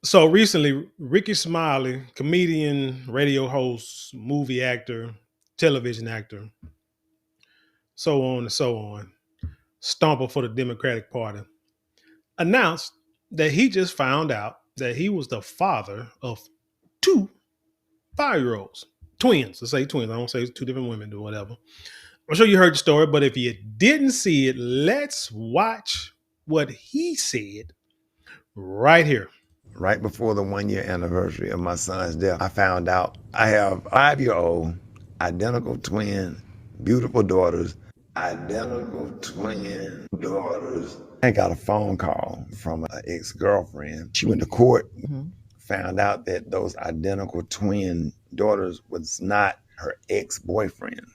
So recently, Rickey Smiley, comedian, radio host, movie actor, television actor, so on and so on, stomper for the Democratic Party, announced that he just found out that he was the father of two 5 year olds, twins. Let's say twins. I don't say it's two different women or whatever. I'm sure you heard the story, but if you didn't see it, let's watch what he said right here. Right before the 1 year anniversary of my son's death, I found out I have 5 year old, identical twin, beautiful daughters, identical twin daughters. I got a phone call from an ex-girlfriend. She went to court, found out that those identical twin daughters was not her ex-boyfriend.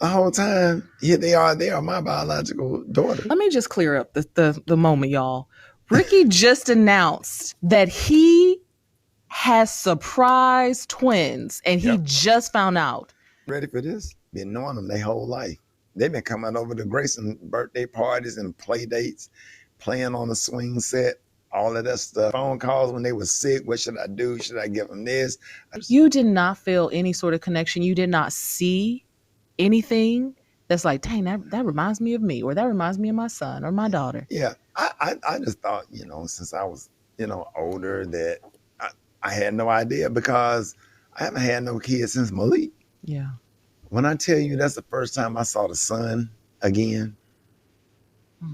The whole time, here they are my biological daughters. Let me just clear up the moment, y'all. Rickey just announced that he has surprise twins, and he just found out. Ready for this? Been knowing them their whole life. They've been coming over to Grayson birthday parties and play dates, playing on the swing set, all of that stuff. Phone calls when they were sick. What should I do? Should I give them this? You did not feel any sort of connection. You did not see anything that's like, dang, that reminds me of me, or that reminds me of my son or my daughter. Yeah, I just thought, since I was, older, that I had no idea, because I haven't had no kids since Malik. Yeah. When I tell you that's the first time I saw the sun again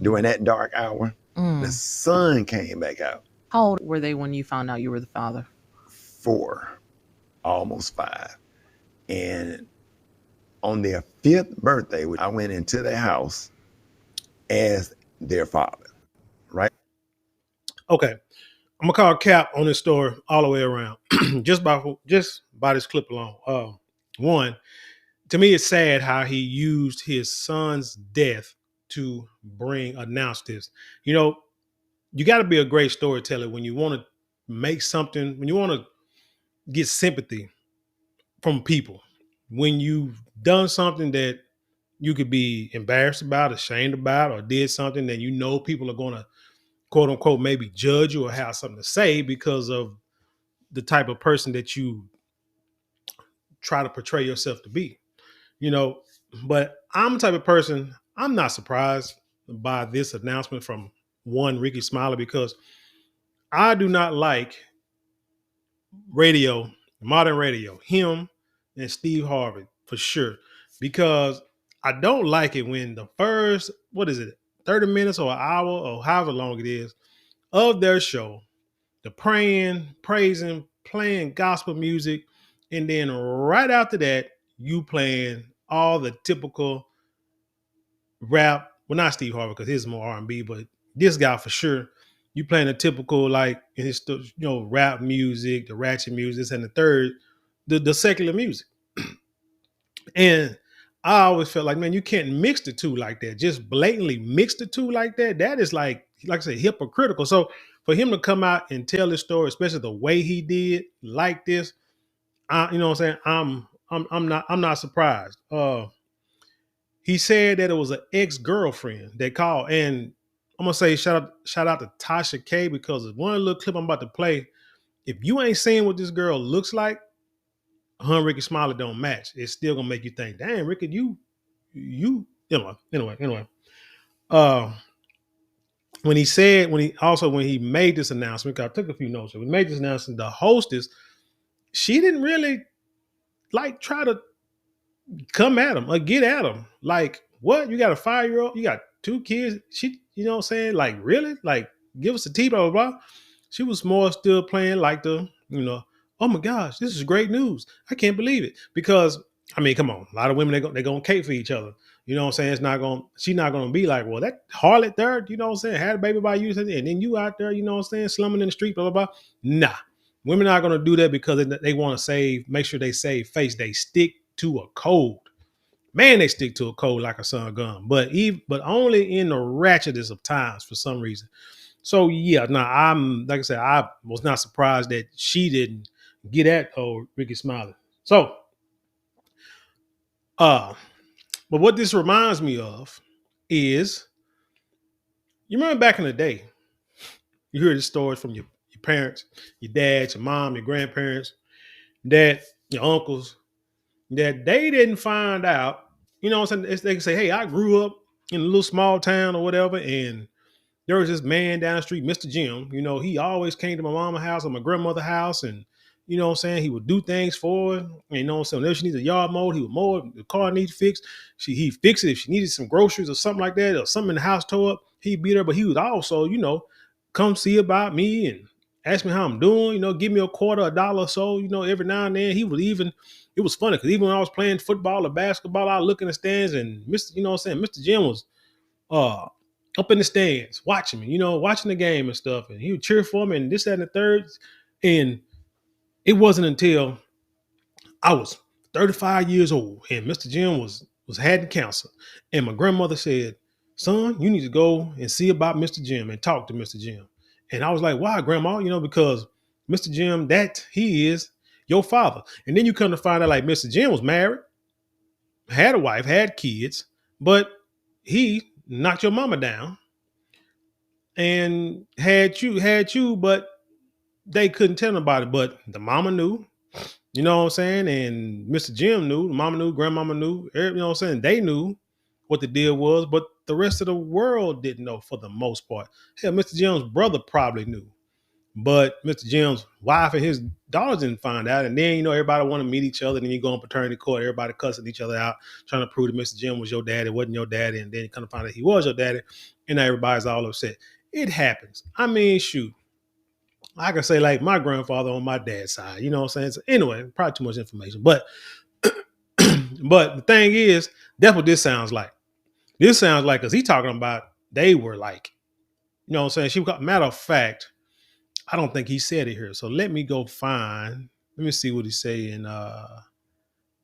during that dark hour, the sun came back out. How old were they when you found out you were the father? 4, almost 5. And on their 5th birthday, I went into their house as their father, right? Okay. I'm gonna call Cap on this story all the way around, just by this clip alone. One, to me, it's sad how he used his son's death to announce this. You got to be a great storyteller when you want to make something, when you want to get sympathy from people, when you've done something that you could be embarrassed about, ashamed about, or did something that people are going to quote unquote maybe judge you or have something to say because of the type of person that you try to portray yourself to be, but I'm the type of person, I'm not surprised by this announcement from Rickey Smiley, because I do not like modern radio, him and Steve Harvey for sure, because I don't like it when the first, 30 minutes or an hour or however long it is of their show, the praying, praising, playing gospel music, and then right after that, you playing all the typical rap. Well, not Steve Harvey, because he's more R&B, but this guy for sure. You playing the typical rap music, the ratchet music, and the third, the secular music. And I always felt like, man, you can't mix the two like that. Just blatantly mix the two like that. That is like I said, hypocritical. So for him to come out and tell this story, especially the way he did, like this, you know what I'm saying? I'm not surprised. He said that it was an ex-girlfriend that called, and I'm gonna say shout out to Tasha K, because one little clip I'm about to play. If you ain't seeing what this girl looks like, her and Rickey Smiley don't match. It's still gonna make you think, damn, Rickey, anyway. Uh, when he made this announcement, 'cause I took a few notes. When he made this announcement, the hostess, she didn't really try to come at him or get at him. Like, what? You got a 5-year-old? You got 2 kids? You know what I'm saying? Like, really? Like, give us a tea, blah, blah, blah. She was more still playing like oh my gosh, this is great news. I can't believe it. Because, I mean, come on. A lot of women, they're going to cape for each other. You know what I'm saying? She's not going to be like, well, that harlot there, you know what I'm saying, had a baby by you, and then you out there, you know what I'm saying, slumming in the street, blah, blah, blah. Nah. Women are not going to do that because they want to make sure they save face. They stick to a code. Man, they stick to a code like a son gun. But only in the ratchetest of times for some reason. So yeah, I'm like I said, I was not surprised that she didn't get at Rickey Smiley. So but what this reminds me of is, you remember back in the day, you hear the stories from your your parents, your dad, your mom, your grandparents, that your uncles, that they didn't find out. You know what I'm saying? They can say, hey, I grew up in a little small town or whatever, and there was this man down the street, Mr. Jim. You know, he always came to my mama's house or my grandmother's house, and you know what I'm saying, he would do things for her. And, you know what I'm saying, whenever she needs a yard mowed, he would mow it. The car needs fixed, he'd fix it. If she needed some groceries or something like that, or something in the house tore up, he'd be there. But he would also, you know, come see about me and ask me how I'm doing, you know, give me a quarter, a dollar or so, you know, every now and then. He would even, it was funny because even when I was playing football or basketball, I look in the stands and Mr. You know what I'm saying, Mr. Jim was uh up in the stands watching me, you know, watching the game and stuff. And he would cheer for me and this, that, and the third. And it wasn't until I was 35 years old and Mr. Jim was had cancer. And my grandmother said, son, you need to go and see about Mr. Jim and talk to Mr. Jim. And I was like, why, grandma? You know, because Mr. Jim, that he is your father. And then you come to find out like Mr. Jim was married, had a wife, had kids, but he knocked your mama down and had you, but they couldn't tell nobody. But the mama knew, you know what I'm saying? And Mr. Jim knew, the mama knew, grandmama knew, you know what I'm saying? They knew what the deal was, but the rest of the world didn't know for the most part. Hell, Mr. Jim's brother probably knew, but Mr. Jim's wife and his daughters didn't find out. And then, you know, everybody want to meet each other. And then you go on paternity court, everybody cussing each other out, trying to prove that Mr. Jim was your daddy, wasn't your daddy. And then you kind of find out he was your daddy. And now everybody's all upset. It happens. I mean, shoot. I can say like my grandfather on my dad's side, you know what I'm saying? So anyway, probably too much information. But but the thing is, that's what this sounds like. This sounds like, because he's talking about they were like, you know what I'm saying? Matter of fact, I don't think he said it here. So let me go find, let me see what he's saying.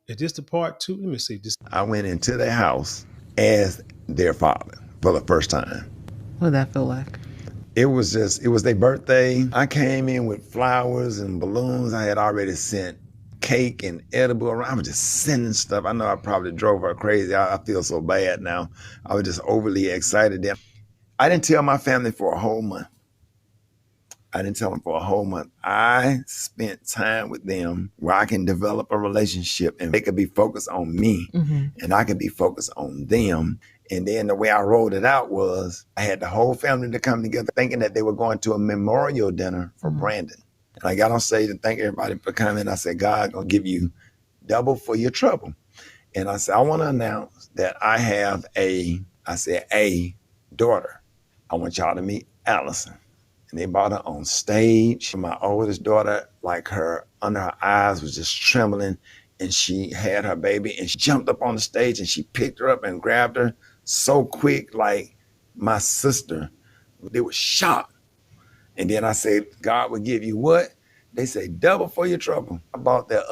Is this the part two? Let me see. I went into their house as their father for the first time. What did that feel like? It was their birthday. I came in with flowers and balloons. I had already sent cake and edible around. I was just sending stuff. I know I probably drove her crazy. I feel so bad now. I was just overly excited then. I didn't tell my family for a whole month. I spent time with them where I can develop a relationship and they could be focused on me and I could be focused on them. And then the way I rolled it out was I had the whole family to come together thinking that they were going to a memorial dinner for Brandon. And I got on stage and thank everybody for coming. I said, God gonna give you double for your trouble. And I said, I want to announce that I have a daughter. I want y'all to meet Allison. And they brought her on stage. My oldest daughter, like her, under her eyes was just trembling. And she had her baby and she jumped up on the stage and she picked her up and grabbed her so quick, like my sister. They were shocked. And then I said, God will give you what? They say double for your trouble. I bought that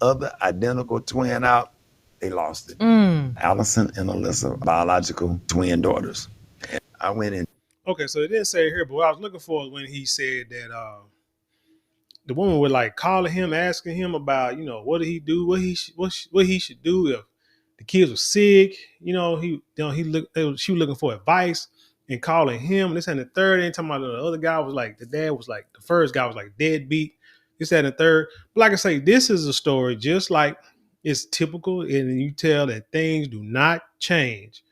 other identical twin out. They lost it. Allison and Alyssa, biological twin daughters. And I went in. Okay, so it didn't say here, but what I was looking for when he said that the woman would like calling him, asking him about, you know, what did he do, what he should do if the kids were sick. You know, she was looking for advice and calling him. This and the third. And talking about the other guy was like, the dad was like, the first guy was like deadbeat. This and the third. But like I say, this is a story just like it's typical, and you tell that things do not change.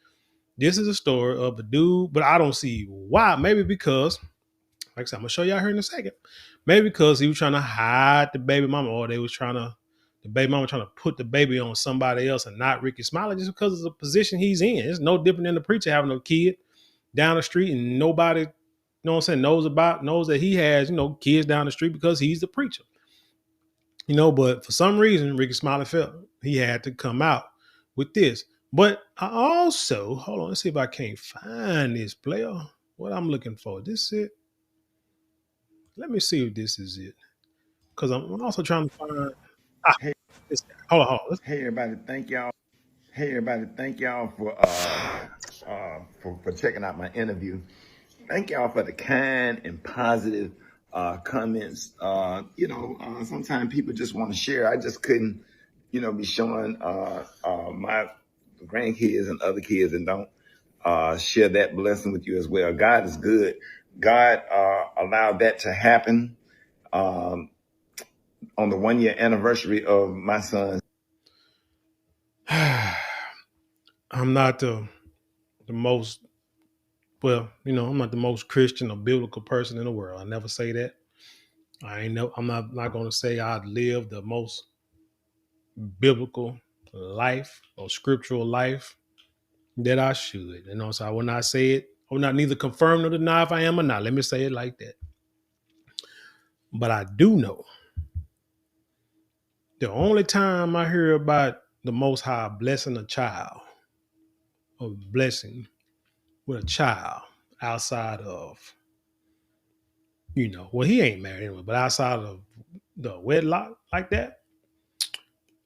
This is a story of a dude, but I don't see why. Maybe because, like I said, I'm gonna show y'all here in a second. Maybe because he was trying to hide the baby mama, or the baby mama trying to put the baby on somebody else and not Rickey Smiley, just because of the position he's in. It's no different than the preacher having a kid down the street and nobody, you know what I'm saying, knows that he has, you know, kids down the street because he's the preacher. You know, but for some reason, Rickey Smiley felt he had to come out with this. But I also, hold on, let's see if I can't find this player. What I'm looking for. This is it. Let me see if this is it. Because I'm also trying to find. Hey, hold on. Hey everybody, thank y'all. For checking out my interview. Thank y'all for the kind and positive comments. Sometimes people just want to share. I just couldn't, be showing my grandkids and other kids and don't share that blessing with you as well. God is good. God allowed that to happen on the 1 year anniversary of my son's. I'm not the most I'm not the most Christian or biblical person in the world. I never say that. I'm not gonna say I live the most biblical life or scriptural life that I should. So I will not say it. I will not neither confirm nor deny if I am or not. Let me say it like that. But I do know the only time I hear about the Most High blessing a child or blessing with a child outside of, he ain't married anyway, but outside of the wedlock like that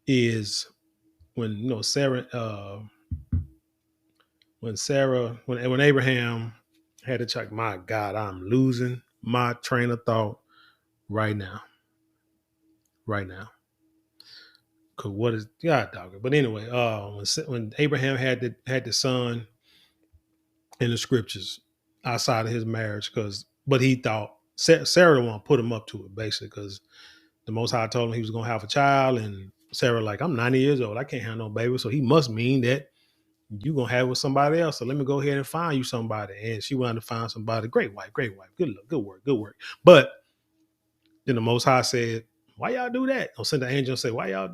is when, when Abraham had a child. My God, I'm losing my train of thought right now. Right now. Cause what is God dog? But anyway, when Abraham had the son in the scriptures outside of his marriage, but he thought Sarah the one put him up to it basically, because the Most High told him he was gonna have a child, and Sarah like, I'm 90 years old, I can't have no baby, so he must mean that you gonna have it with somebody else. So let me go ahead and find you somebody. And she wanted to find somebody. Great wife, good look, good work, good work. But then the Most High said, why y'all do that? I'll send the angel and say, why y'all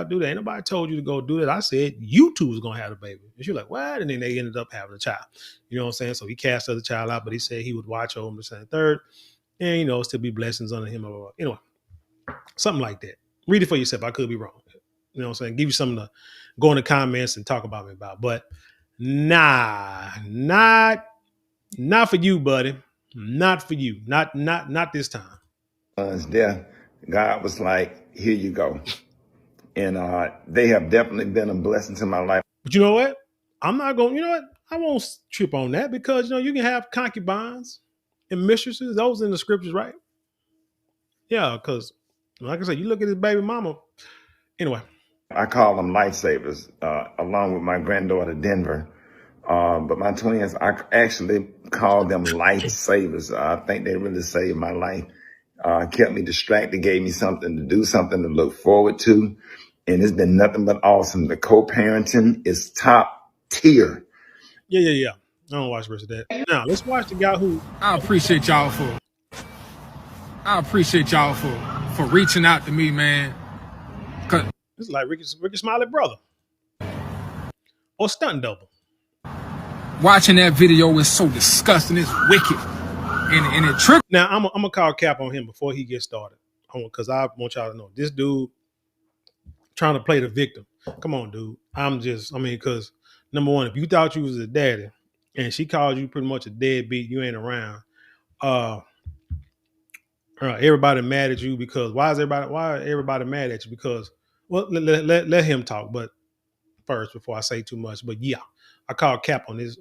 do that? Ain't nobody told you to go do that. I said, you two was going to have a baby. And she's like, what? And then they ended up having a child. You know what I'm saying? So he cast the other child out, but he said he would watch over him the second, third, and, still be blessings on him. Anyway, something like that. Read it for yourself. I could be wrong. You know what I'm saying? Give you something to go in the comments and talk about me about. But nah, not for you, buddy. Not for you. Not this time. Son's death, God was like, here you go. And they have definitely been a blessing to my life. But you know what? I'm not going, you know what? I won't trip on that because, you can have concubines and mistresses. Those in the scriptures, right? Yeah, because like I said, you look at his baby mama. Anyway. I call them lifesavers, along with my granddaughter, Denver. But my twins, I actually call them lifesavers. I think they really saved my life. Kept me distracted, gave me something to do, something to look forward to. And it's been nothing but awesome. The co-parenting is top tier. Yeah. I don't watch the rest of that. Now, let's watch the guy who... I appreciate y'all for reaching out to me, man. This is like Rickey Smiley brother. Or stunt double. Watching that video is so disgusting. It's wicked. And it triggered. Now, I'm going to call cap on him before he gets started. Because I want y'all to know, this dude trying to play the victim. Come on, dude. Because number one, if you thought you was a daddy and she called you pretty much a deadbeat, you ain't around. Everybody mad at you because why everybody mad at you? Because let him talk, but first before I say too much. But yeah, I call cap on this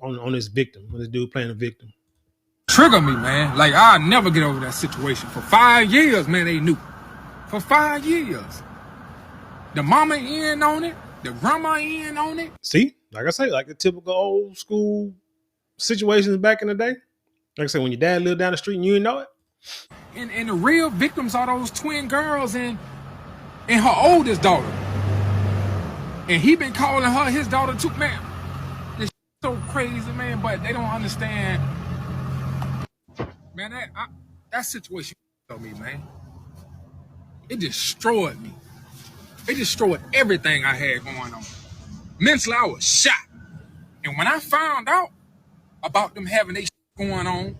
victim, on this dude playing a victim. Trigger me, man. Like I'll never get over that situation. For 5 years, man, they knew. For 5 years. The mama in on it, the grandma in on it. See, like I say, like the typical old school situations back in the day. Like I said, when your dad lived down the street and you didn't know it. And the real victims are those twin girls and her oldest daughter. And he been calling her his daughter too, man. It's so crazy, man, but they don't understand. Man, that situation killed me, man. It destroyed me. It destroyed everything I had going on. Mentally, I was shot. And when I found out about them having their going on,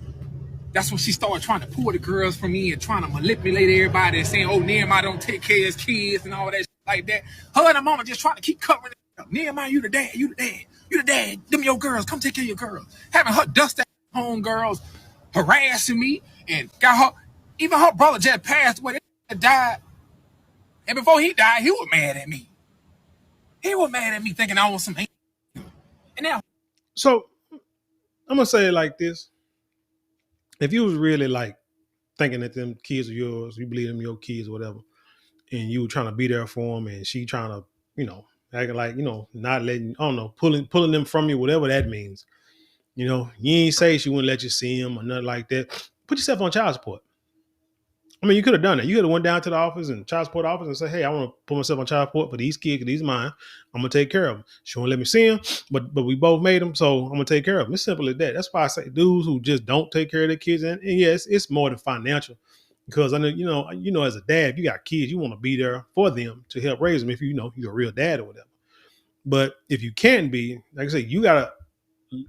that's when she started trying to pull the girls from me and trying to manipulate everybody and saying, oh, Nehemiah don't take care of his kids and all that shit like that. Her and her mama just trying to keep covering it up. Nehemiah, you the dad, you the dad, you the dad. Them your girls, come take care of your girls. Having her dust that home girls, harassing me and got her, even her brother just passed away, died. And before he died, he was mad at me. He was mad at me thinking I was some hate. And now. So I'm going to say it like this. If you was really like thinking that them kids are yours, you believe them your kids or whatever, and you were trying to be there for them and she trying to, acting like, not letting, I don't know, pulling them from you, whatever that means. You know, you ain't say she wouldn't let you see him or nothing like that. Put yourself on child support. I mean, you could have done that. You could have went down to the office and child support office and said, "Hey, I want to put myself on child support for these kids. These are mine. I'm gonna take care of them. She won't let me see them, but we both made them, so I'm gonna take care of them." It's simple as that. That's why I say dudes who just don't take care of their kids, and yes, it's more than financial. Because I know, as a dad, if you got kids, you want to be there for them to help raise them. If you're a real dad or whatever. But if you can't be, like I say, you gotta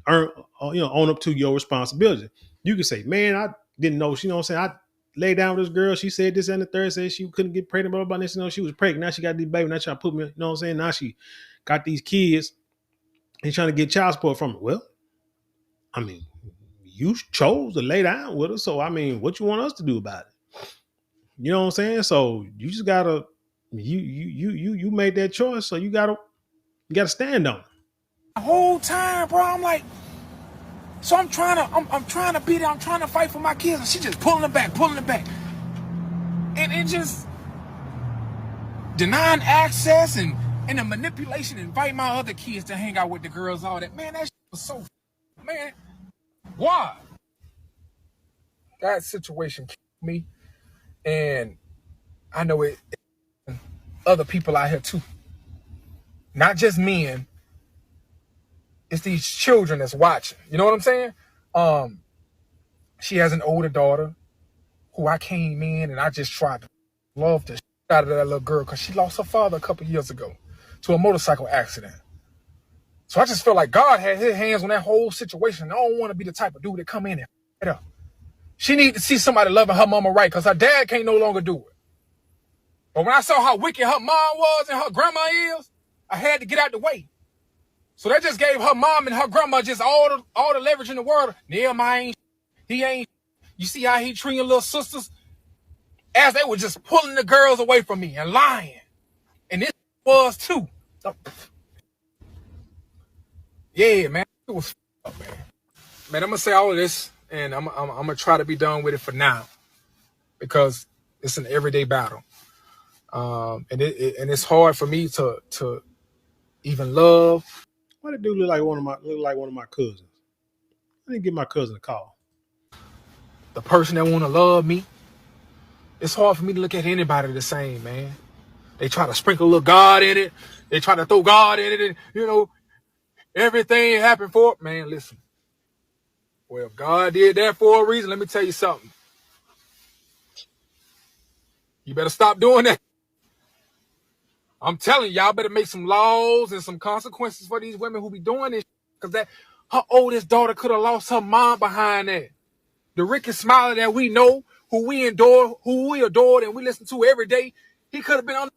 earn, own up to your responsibility. You can say, "Man, I didn't know." You know what I'm saying? I lay down with this girl. She said this and the third, said she couldn't get pregnant, blah, blah, blah. This, she was pregnant. Now she got these baby. Now trying to put me, you know what I'm saying? Now she got these kids and trying to get child support from her. Well, I mean, you chose to lay down with her. So, I mean, what you want us to do about it? You know what I'm saying? So you just gotta, you made that choice. So you gotta stand on it. The whole time, bro, I'm like, so I'm trying to be there. I'm trying to fight for my kids, and she just pulling it back, and it just denying access and the manipulation, invite my other kids to hang out with the girls, all that. Man, that shit was so, man, why? That situation killed me, and I know it other people out here too. Not just men. It's these children that's watching. You know what I'm saying? She has an older daughter who I came in and I just tried to love the shit out of that little girl because she lost her father a couple years ago to a motorcycle accident. So I just felt like God had his hands on that whole situation. I don't want to be the type of dude that come in and f it up. She need to see somebody loving her mama right because her dad can't no longer do it. But when I saw how wicked her mom was and her grandma is, I had to get out the way. So that just gave her mom and her grandma just all the leverage in the world. Nehemiah, he ain't. You see how he treating little sisters? As they were just pulling the girls away from me and lying. And this was too. Yeah, man. It was up, man. Man, I'm going to say all of this, and I'm going to try to be done with it for now. Because it's an everyday battle. And it's hard for me to even love. Why did dude look like one of my cousins? I didn't give my cousin a call. The person that want to love me. It's hard for me to look at anybody the same, man. They try to sprinkle a little God in it. They try to throw God in it, and everything happened for it. Man, listen. Well, if God did that for a reason, let me tell you something. You better stop doing that. I'm telling y'all better make some laws and some consequences for these women who be doing this. Because her oldest daughter could have lost her mom behind that. The Rickey Smiley that we know, who we adored, and we listen to every day, he could have been on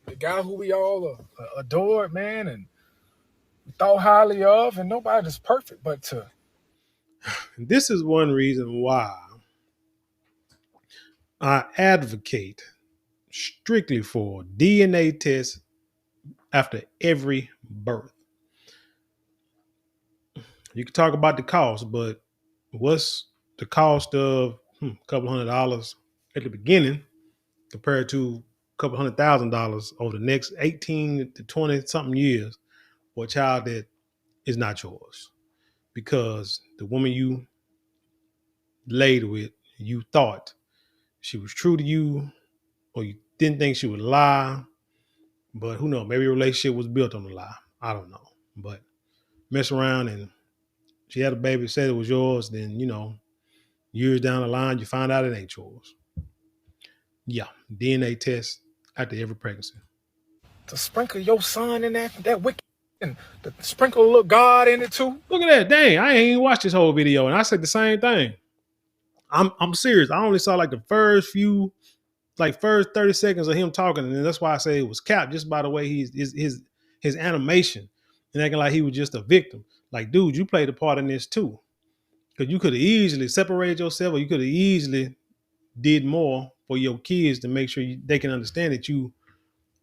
the guy who we all adored, man, and thought highly of, and nobody's perfect, but This is one reason why I advocate strictly for DNA tests after every birth. You can talk about the cost, but what's the cost of a couple $100 at the beginning compared to a couple $100,000 over the next 18 to 20 something years for a child that is not yours? Because the woman you laid with, you thought she was true to you, or you didn't think she would lie, but who knows? Maybe your relationship was built on a lie. I don't know. But mess around and she had a baby, said it was yours, then, years down the line, you find out it ain't yours. Yeah, DNA test after every pregnancy. to sprinkle your son in that wicked and to sprinkle a little God in it too. Look at that. Dang, I ain't even watched this whole video, and I said the same thing. I'm serious. I only saw like the first 30 seconds of him talking, and that's why I say it was capped just by the way his animation and acting like he was just a victim. Like, dude, you played a part in this too. Because you could have easily separated yourself, or you could have easily did more for your kids to make sure they can understand that you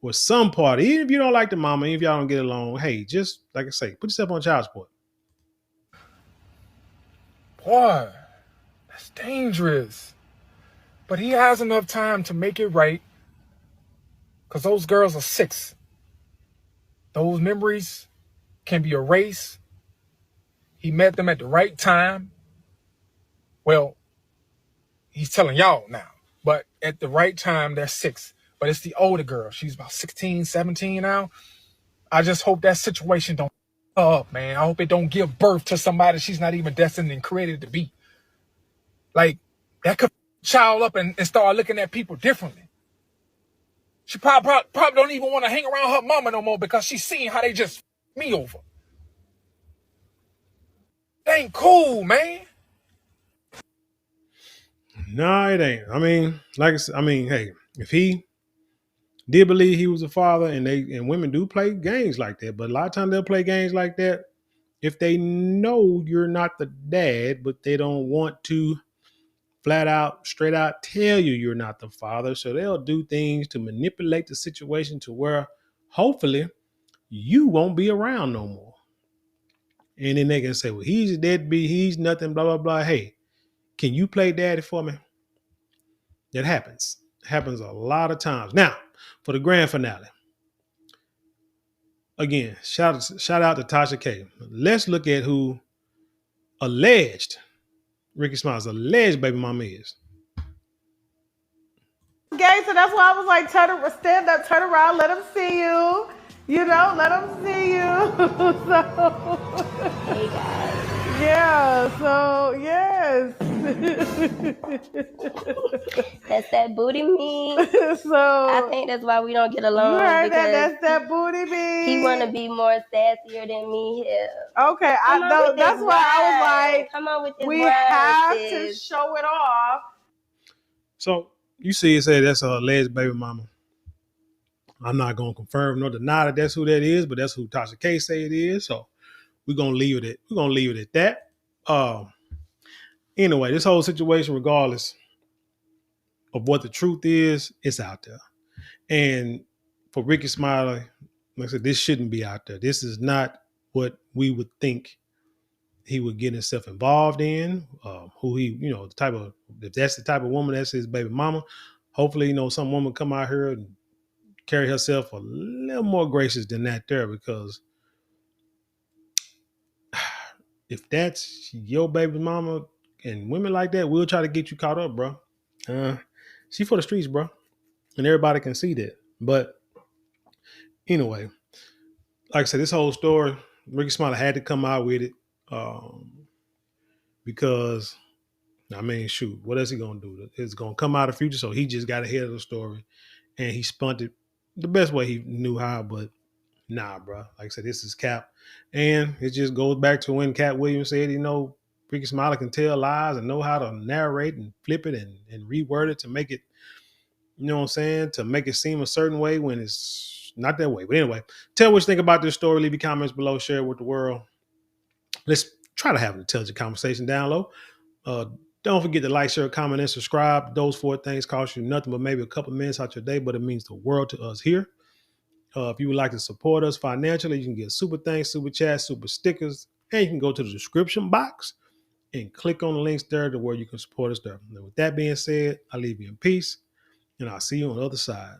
were some part. Even if you don't like the mama, even if y'all don't get along, hey, just like I say, put yourself on child support. Boy, that's dangerous. But he has enough time to make it right. Because those girls are 6. Those memories can be erased. He met them at the right time. Well, he's telling y'all now, but at the right time, they're 6. But it's the older girl. She's about 16, 17 now. I just hope that situation don't up, man. I hope it don't give birth to somebody she's not even destined and created to be. Like, that could child up and start looking at people differently. She probably don't even want to hang around her mama no more because she's seeing how they just me over. That ain't cool, man. No, it ain't. I mean, like I said, I mean, hey, if he did believe he was a father, and women do play games like that, but a lot of times they'll play games like that if they know you're not the dad, but they don't want to flat out, straight out tell you you're not the father. So they'll do things to manipulate the situation to where hopefully you won't be around no more. And then they can say, well, he's a deadbeat, he's nothing, blah, blah, blah. Hey, can you play daddy for me? That happens. It happens a lot of times. Now, for the grand finale. Again, shout out to Tasha K. Let's look at who alleged Rickey Smiley's alleged baby mama is. Gay, so that's why I was like, stand up, turn around, let them see you. You know, let them see you. So, Hey guys. yeah, so yes. That's that booty meat. So I think that's why we don't get along. You heard because that? That's that booty meat. He want to be more sassier than me here. Okay, I know. That's why I was like, come on with this we word, have sis. to show it off. So you see it say that's a alleged baby mama. I'm not going to confirm nor deny that that's who that is, but that's who Tasha K say it is. So we're going to leave it at that. Anyway, this whole situation, regardless of what the truth is, it's out there. And for Rickey Smiley, like I said, this shouldn't be out there. This is not what we would think he would get himself involved in. Who he, the type of, if that's the type of woman that's his baby mama, hopefully, some woman come out here and carry herself a little more gracious than that there, because if that's your baby mama and women like that, we'll try to get you caught up, bro. She for the streets, bro. And everybody can see that. But anyway, like I said, this whole story, Rickey Smiley had to come out with it because, I mean, shoot, what else he going to do? It's going to come out of the future, so he just got ahead of the story, and he spun it the best way he knew how, but nah, bro. Like I said, this is Cap. And it just goes back to when Cat Williams said, Rickey Smiley can tell lies and know how to narrate and flip it and reword it to make it, you know what I'm saying, to make it seem a certain way when it's not that way. But anyway, tell what you think about this story. Leave your comments below. Share it with the world. Let's try to have an intelligent conversation down low. Don't forget to like, share, comment, and subscribe. Those 4 things cost you nothing but maybe a couple minutes out your day, but it means the world to us here. If you would like to support us financially, you can get super thanks, super chats, super stickers, and you can go to the description box and click on the links there to where you can support us there. And with that being said, I leave you in peace, and I'll see you on the other side.